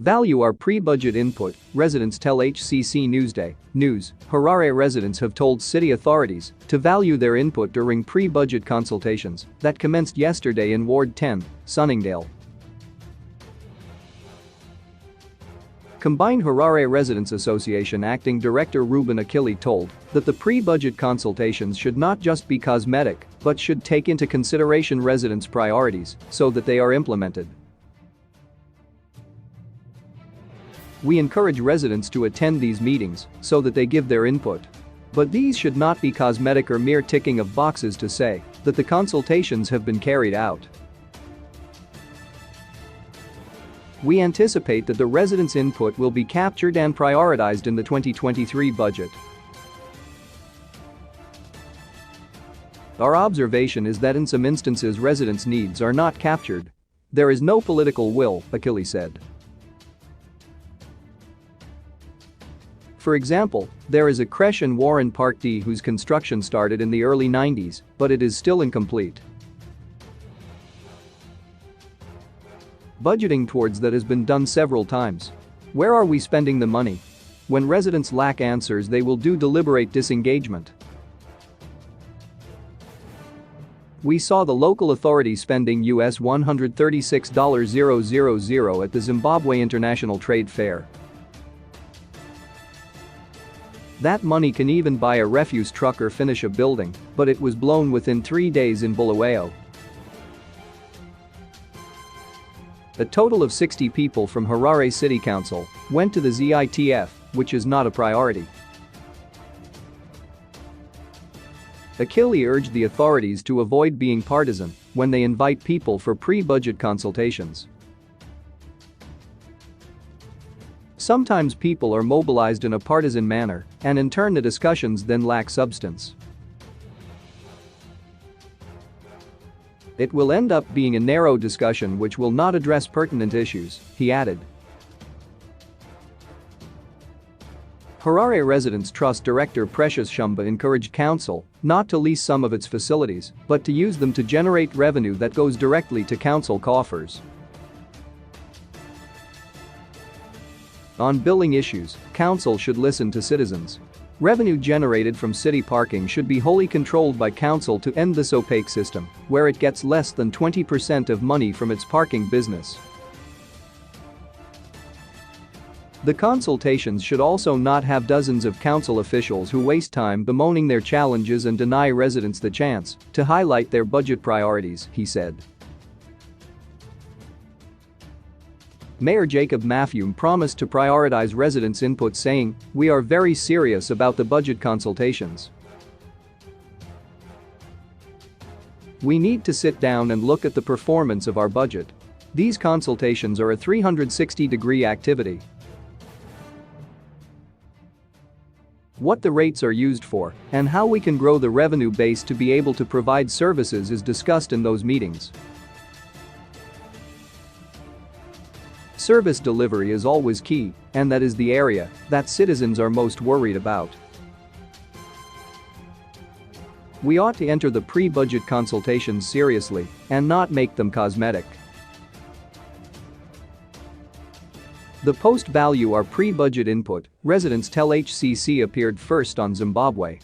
Value our pre-budget input, residents tell HCC Newsday. News, Harare residents have told city authorities to value their input during pre-budget consultations that commenced yesterday in Ward 10, Sunningdale. Combined Harare Residents Association Acting Director Ruben Akili told that the pre-budget consultations should not just be cosmetic but should take into consideration residents' priorities so that they are implemented. We encourage residents to attend these meetings so that they give their input. But these should not be cosmetic or mere ticking of boxes to say that the consultations have been carried out. We anticipate that the residents' input will be captured and prioritized in the 2023 budget. Our observation is that in some instances residents' needs are not captured. There is no political will, Akili said. For example, there is a creche in Warren Park D whose construction started in the early 90s, but it is still incomplete. Budgeting towards that has been done several times. Where are we spending the money? When residents lack answers, they will do deliberate disengagement. We saw the local authorities spending US $136,000 at the Zimbabwe International Trade Fair. That money can even buy a refuse truck or finish a building, but it was blown within 3 days in Bulawayo. A total of 60 people from Harare City Council went to the ZITF, which is not a priority. Akili urged the authorities to avoid being partisan when they invite people for pre-budget consultations. Sometimes people are mobilized in a partisan manner, and in turn the discussions then lack substance. It will end up being a narrow discussion which will not address pertinent issues, he added. Harare Residents Trust Director Precious Shumba encouraged council not to lease some of its facilities, but to use them to generate revenue that goes directly to council coffers. On billing issues, council should listen to citizens. Revenue generated from city parking should be wholly controlled by council to end this opaque system, where it gets less than 20% of money from its parking business. The consultations should also not have dozens of council officials who waste time bemoaning their challenges and deny residents the chance to highlight their budget priorities, he said. Mayor Jacob Mafume promised to prioritize residents' input, saying, "We are very serious about the budget consultations. We need to sit down and look at the performance of our budget. These consultations are a 360-degree activity. What the rates are used for and how we can grow the revenue base to be able to provide services is discussed in those meetings. Service delivery is always key, and that is the area that citizens are most worried about. We ought to enter the pre-budget consultations seriously and not make them cosmetic." The post value our pre-budget input, residents tell HCC appeared first on Zimbabwe.